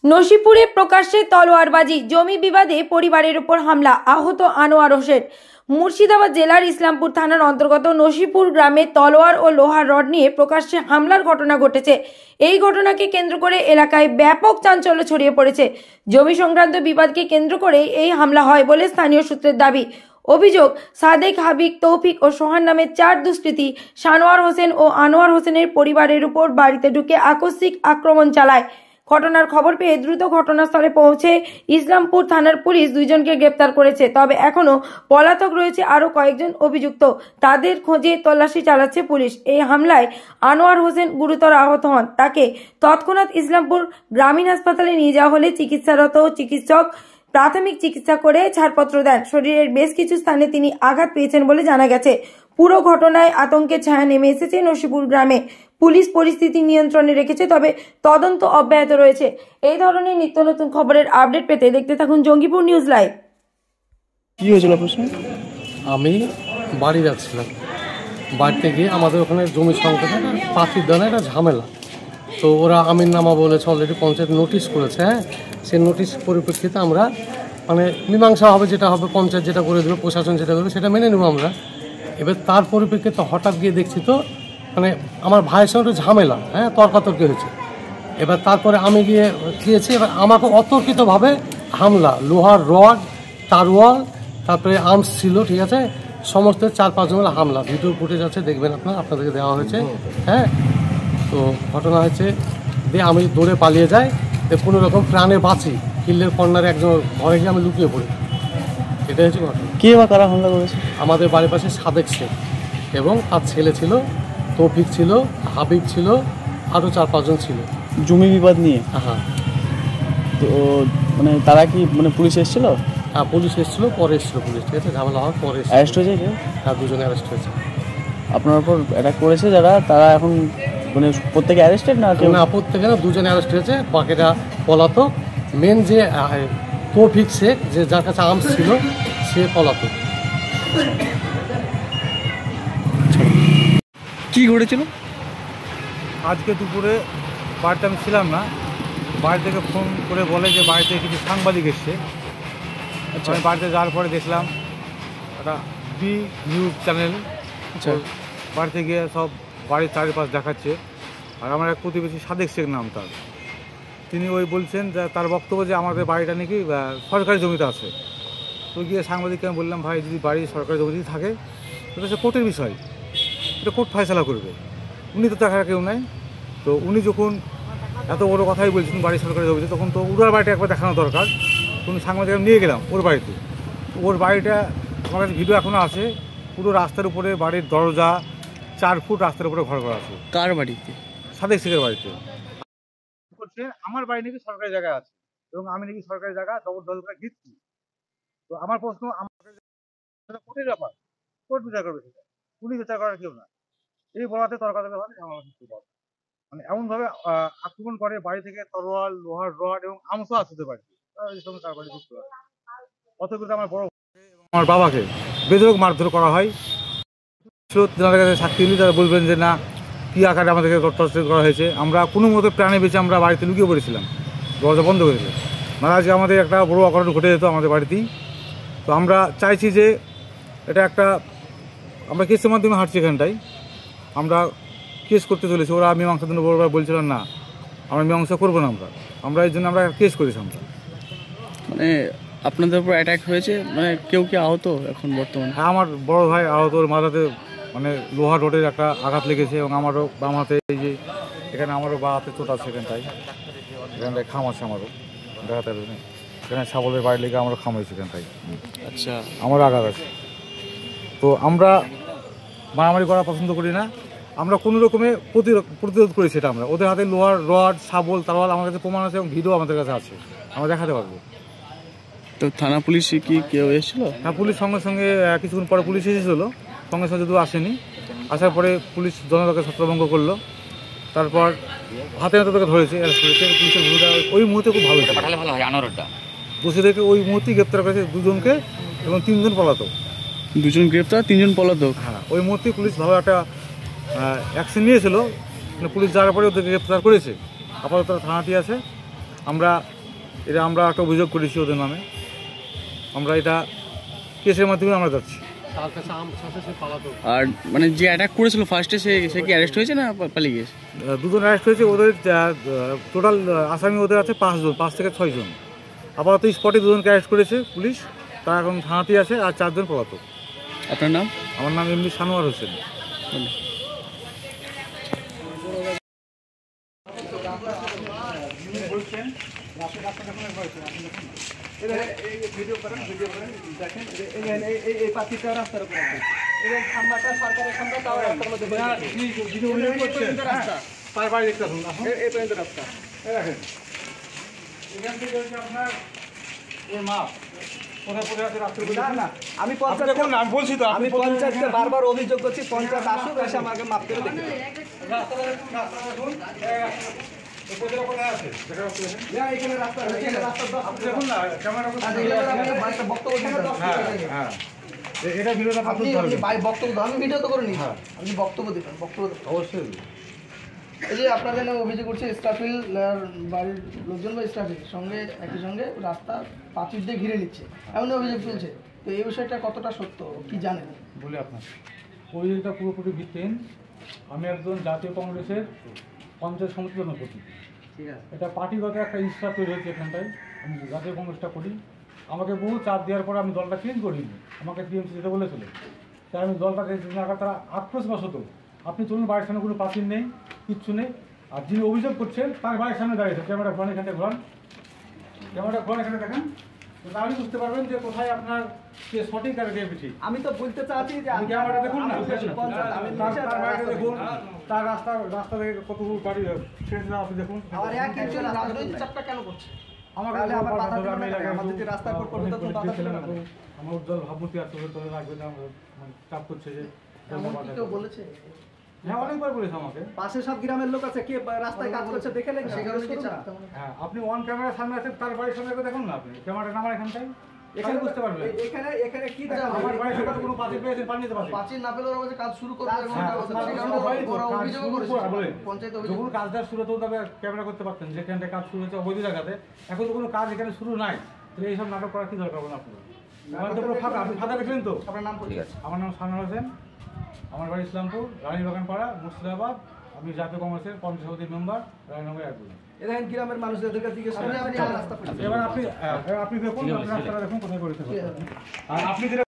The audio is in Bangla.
নসিপুরে প্রকাশ্যে তলোয়ারবাজি, জমি বিবাদে পরিবারের উপর হামলা, আহত আনোয়ার হোসেন। মুর্শিদাবাদ জেলার ইসলামপুর থানার অন্তর্গত নসিপুর গ্রামে তলোয়ার ও লোহার রড নিয়ে প্রকাশ্যে হামলার ঘটনা ঘটেছে। এই ঘটনাকে কেন্দ্র করে এলাকায় ব্যাপক চাঞ্চল্য ছড়িয়ে পড়েছে। জমি সংক্রান্ত বিবাদকে কেন্দ্র করে এই হামলা হয় বলে স্থানীয় সূত্রের দাবি। অভিযোগ, সাদেক, হাবিব, তৌফিক ও সোহান নামে 4 দুষ্কৃতী সানোয়ার হোসেন ও আনোয়ার হোসেনের পরিবারের উপর বাড়িতে ঢুকে আকস্মিক আক্রমণ চালায়। ঘটনার খবর পেয়ে দ্রুত ঘটনাস্থলে পৌঁছে ইসলামপুর থানার পুলিশ 2 জনকে গ্রেপ্তার করেছে। তবে এখনো পলাতক রয়েছে আরো কয়েকজন অভিযুক্ত। তাদের খোঁজে তল্লাশি চালাচ্ছে পুলিশ। এই হামলায় আনোয়ার হোসেন গুরুতর আহত হন। তাকে তৎক্ষণাৎ ইসলামপুর গ্রামীণ হাসপাতালে নিয়ে যাওয়া হলে চিকিৎসারত চিকিৎসক প্রাথমিক চিকিৎসা করে ছাড়পত্র দেন। শরীরের বেশ কিছু স্থানে তিনি আঘাত পেয়েছেন বলে জানা গেছে। পুরো ঘটনায় আতঙ্কের ছায়া নেমে এসেছে নসিপুর গ্রামে। পুলিশ পরিস্থিতি নিয়ন্ত্রণে রেখেছে, তবে তদন্ত অব্যাহত রয়েছে। এই ধরনের নিত্য নতুন খবরের আপডেট পেতে দেখতে থাকুন জঙ্গিপুর নিউজ লাইভ। কি হয়েছিল প্রশ্ন? আমি বাড়ি যাচ্ছিলাম, বাড়িতে গিয়ে আমাদের ওখানে জমি সংক্রান্ত পাখির দানা একটা ঝামেলা, তো ওরা আমির নামা বলেছে, অলরেডি পঞ্চায়েত নোটিশ করেছে। হ্যাঁ, সেই নোটিশ পরিপ্রেক্ষিতে আমরা মানে মীমাংসা হবে, যেটা হবে পঞ্চায়েত যেটা করে দেবে, প্রশাসন যেটা করবে সেটা মেনে নেবো আমরা। এবার তার পরিপ্রেক্ষিতে হঠাৎ গিয়ে দেখছি তো মানে আমার ভাইয়ের সঙ্গে একটু ঝামেলা, হ্যাঁ, তর্কাতর্কি হয়েছে। এবার তারপরে আমি গিয়েছি, এবার আমাকে অতর্কিতভাবে হামলা, লোহার রড, তারওয়াল, তারপরে আর্মস ছিল, ঠিক আছে, সমস্ত 4-5 জনের হামলা। ভিডিও ফুটেজ আছে, দেখবেন আপনাদেরকে দেওয়া হয়েছে। হ্যাঁ, তো ঘটনা হয়েছে দিয়ে আমি দৌড়ে পালিয়ে যাই, কোনো রকম প্রাণে বাঁচি। কিল্লের কর্নারে একজন ঘরে গিয়ে আমি লুকিয়ে পড়ি। এটা হচ্ছে ঘটনা। কে বা কারা হামলা করেছে? আমাদের বাড়ির পাশে সাদেক শেখ এবং তার ছেলে ছিল, তৌফিক ছিল, হাবিব ছিল, আরও 4-5 জন ছিল। জমি বিবাদ নিয়ে? হ্যাঁ। তো মানে তারা কি মানে পুলিশ এসেছিল? হ্যাঁ, পুলিশ এসেছিলো, পরে এসেছিলো পুলিশ, ঠিক আছে, ঝামেলা হওয়ার পরে অ্যারেস্ট হয়েছে কেউ? হ্যাঁ, 2 জন অ্যারেস্ট হয়েছে। আপনার উপর অ্যাটাক করেছে যারা, তারা এখন মানে প্রত্যেকে অ্যারেস্টেড না? কেউ না, প্রত্যেকে না, 2 জন অ্যারেস্ট হয়েছে, বাকিটা পলাতক। মেন যে তৌফিক শেখ, যে যার কাছে আর্মস ছিল, সে পলাতক। কি ঘটেছিল? আজকে দুপুরে বাড়িতে আমি ছিলাম না, বাড়ি থেকে ফোন করে বলে যে বাড়িতে কিছু সাংবাদিক এসছে। আচ্ছা, আমি বাড়িতে যাওয়ার পরে দেখলাম একটা বি নিউজ চ্যানেল। আচ্ছা, বাড়িতে গিয়ে সব বাড়ির চারিপাশ দেখাচ্ছে। আর আমার এক প্রতিবেশী সাদেক শেখ নাম তার, তিনি ওই বলছেন যে তার বক্তব্য যে আমাদের বাড়িটা নাকি সরকারি জমিতে আছে। তো গিয়ে সাংবাদিককে আমি বললাম, ভাই যদি বাড়ি সরকারি জমিতে থাকে এটা সে কোর্টের বিষয়, এটা কোর্ট ফয়সালা করবে, উনি তো দেখার কেউ নাই। তো উনি যখন এত বড় কথাই বলছেন বাড়ি সরকারি জমিতে, তখন তো ওনার বাড়িটা একবার দেখানো দরকার। তখন সাংবাদিক নিয়ে গেলাম ওর বাড়িতে। ওর বাড়িটা আমার কাছে ভিডিও এখনও আছে, পুরো রাস্তার উপরে বাড়ির দরজা, 4 ফুট রাস্তার উপরে ঘর করা আছে। কার বাড়িতে? সাদেক শেখের বাড়িতে। আমার বাড়ি নাকি সরকারি জায়গায় আছে এবং আমি নাকি সরকারি জায়গা জবরদখল করে দিচ্ছি। তো আমার প্রশ্ন, আমার কোর্টের ব্যাপার, কোর্ট বিচার করবে, সেটা পুলিশ বিচার করার কেউ না। এই বলাতে তর্কাতর্কি হবে, মানে এমনভাবে আক্রমণ করে, বাড়ি থেকে তরোয়াল, লোহার রড এবং আর্মসও আসতে পারে। অথচ আমার বড় আমার বাবাকে বেধড়ক মারধর করা হয়। যাদের কাছে সাক্ষী দিলে তারা বলবেন যে না, কী আকারে আমাদেরকে টর্চার করা হয়েছে। আমরা কোনো মতো প্রাণে বেঁচে আমরা বাড়িতে লুকিয়ে পড়েছিলাম, দরজা বন্ধ করেছে। মানে আজকে আমাদের একটা বড় অঘটন ঘটে যেত আমাদের বাড়িতেই। তো আমরা চাইছি যে এটা একটা, আমরা কেসের মাধ্যমে হাঁটছি এখানটায়, আমরা কেস করতে চলেছি। ওরা মীমাংসার জন্য বড়বার বলছিলাম না, আমরা মীমাংসা করবো না, আমরা এই জন্য আমরা কেস করেছি। আমরা মানে আপনাদের উপর অ্যাটাক হয়েছে, মানে কেউ কি আহত এখন বর্তমানে? হ্যাঁ, আমার বড় ভাই আহত, ওর মাথাতে মানে লোহার রডের একটা আঘাত লেগেছে এবং আমারও বাম হাতে, এই যে এখানে আমারও বা হাতে চোট আছে, এখানটায় খাম আছে আমারও, দেখাতে পারবে। এখানে ছাগলের বাইরে লেগে আমারও খাম হয়েছে এখানটায়। আচ্ছা, আমারও আঘাত আছে। তো আমরা মারামারি করা পছন্দ করি না, আমরা কোনো রকমে প্রতিরোধ করি সেটা। আমরা ওদের হাতে লোহার রড, শাবল, তারওয়াল আমার কাছে প্রমাণ আছে এবং ভিডিও আমাদের কাছে আছে, আমরা দেখাতে পারবো। তো থানা পুলিশে কি কেউ এসেছিল? হ্যাঁ, পুলিশ সঙ্গে সঙ্গে কিছুক্ষণ পরে পুলিশ এসেছিলো, সঙ্গে সঙ্গে যদিও আসেনি। আসার পরে পুলিশ জনতাকে ছত্রভঙ্গ করলো, তারপর হাতে হাতে তাকে ধরেছে, পুলিশের ভূমিকা ওই মুহূর্তে খুব ভালো ছিল। দোষীদেরকে ওই মুহূর্তেই গ্রেপ্তার করেছে 2 জনকে এবং 3 জন পলাতক। 2 জন গ্রেপ্তার, 3 জন পলাতক? হ্যাঁ, ওই মুহূর্তেই পুলিশ ভালো একটা অ্যাকশন নিয়েছিল। পুলিশ যাওয়ার পরে ওদেরকে গ্রেপ্তার করেছে। আপাতত থানাটি আছে, আমরা একটা অভিযোগ করেছি ওদের নামে। আমরা এটা কেসের মাধ্যমে আমরা যাচ্ছি। তার কাছে আম চাষে সে পালাতো। আর মানে যে অ্যাটাক করেছিল ফার্স্টে সে কি অ্যারেস্ট হয়েছে না পালিয়ে গেছে? দুজন অ্যারেস্ট হয়েছে। ওদের টোটাল আসামি ওদের আছে 5 জন, 5 থেকে 6 জন। আপাতত স্পটে 2 জনকে অ্যারেস্ট করেছে পুলিশ, তারা এখন থানাতেই আছে, আর 4 জন পলাতক। আপনার নাম? আমার নাম এমনি সানোয়ার হোসেন। আমি পঞ্চায়েতকে বারবার অভিযোগ করছি, পঞ্চায়েত আসুক, এসে আমাকে মাপ করে দেখে বক্তব্য আমি ভিডিও তো করিনি, আপনি বক্তব্য দিবেন, বক্তব্য অবশ্যই। এই যে আপনাদের নামে অভিযোগ করছে স্টাফিল বাড়ির লোকজন বা স্টাফিল সঙ্গে একই সঙ্গে রাস্তা পাঁচিল দিয়ে ঘিরে নিচ্ছে, এমন অভিযোগ চলছে। তো এই বিষয়টা কতটা সত্য কি জানেন? বলি আপনার অভিযোগটা পুরোপুরি ভিত্তিহীন। আমি একজন জাতীয় কংগ্রেসের পঞ্চায়েত সমিতির জনপ্রতিনিধি। ঠিক আছে, এটা পার্টিগত একটা ইনস্টা তৈরি হয়েছে এখানটায়। আমি জাতীয় কংগ্রেসটা করি, আমাকে বহু চাপ দেওয়ার পরে আমি দলটা চেঞ্জ করিনি, আমাকে টিএমসি যেতে বলেছিল। তাই আমি দলটা তারা আক্রোশবশত আপনি চলুন, বাড়ির সামনে কোনো পাঁচিল নেই, কিচ্ছু নেই। আর যিনি অভিযোগ করছেন তার বাড়ির সামনে দাঁড়িয়েছে। ক্যামেরা ঘোরান, এখানে ঘোরান, ক্যামেরা ঘোরান, এখানে দেখেন, তাহলে বুঝতে পারবেন যে কোথায় আপনার সঠিক আর ঠিক। আমি তো বলতে চাচ্ছি যে আপনি ক্যামেরা দেখুন না, তার বাড়িটা দেখুন, তার রাস্তা থেকে কত বাড়ি ছেড়ে দেওয়া আপনি দেখুন। আর একজন রাজনৈতিক চাপটা কেন করছে? আমাকে তাহলে আবার বাধা দিবেন না, আমি আমাদের যে রাস্তার উপর করবে তখন বাধা দিবেন না। আমার উজ্জ্বল ভাবমূর্তি আছে, তোলে রাখবে না, চাপ করছে যে। এমন কি কেউ বলেছে? হ্যাঁ, অনেকবার বলেছে আমাকে। পাশে সব গ্রামের লোক আছে, কে রাস্তায় কাজ করছে দেখে নেই, সেই কারণে কি চাপ? হ্যাঁ, আপনি ওয়ান ক্যামেরার সামনে আছেন, তার বাড়ির সামনে দেখুন না, আপনি ক্যামেরা নামার এখানটায় এখানে বুঝতে পারবেন। এখানে কি দেখা আমার বাড়ির সামনে কোনো পাঁচিল পেয়েছেন, পানি দিতে পারছেন। পাঁচিল না পেলে ওরা বলছে কাজ শুরু করবে, এবং হ্যাঁ, সেই কারণে ওরা অভিযোগ করেছে, পঞ্চায়েত অভিযোগ। যখন কাজটা শুরু হতো তবে ক্যামেরা করতে পারতেন, যেখানটায় কাজ শুরু হচ্ছে অবৈধ জায়গাতে। এখন তো কোনো কাজ এখানে শুরু নাই, তাহলে এইসব নাটক করার কি দরকার বলুন? আপনার তো পুরো ফাঁকা, আপনি ফাঁকা দেখলেন তো। আপনার নাম ঠিক আছে? আমার নাম সানোয়ার হোসেন, আমার বাড়ি ইসলামপুর, রানীবাগান পাড়া, মুর্শিদাবাদ। আমি জাতীয় কংগ্রেসের পঞ্চায়েত সমিতির মেম্বার, রানীনগর 1। এখানে গ্রামের মানুষদের কাছে জিজ্ঞেস করে আপনি রাস্তা এবার আপনি দেখুন, রাস্তাটা দেখুন কোথায় করেছে। আর আপনি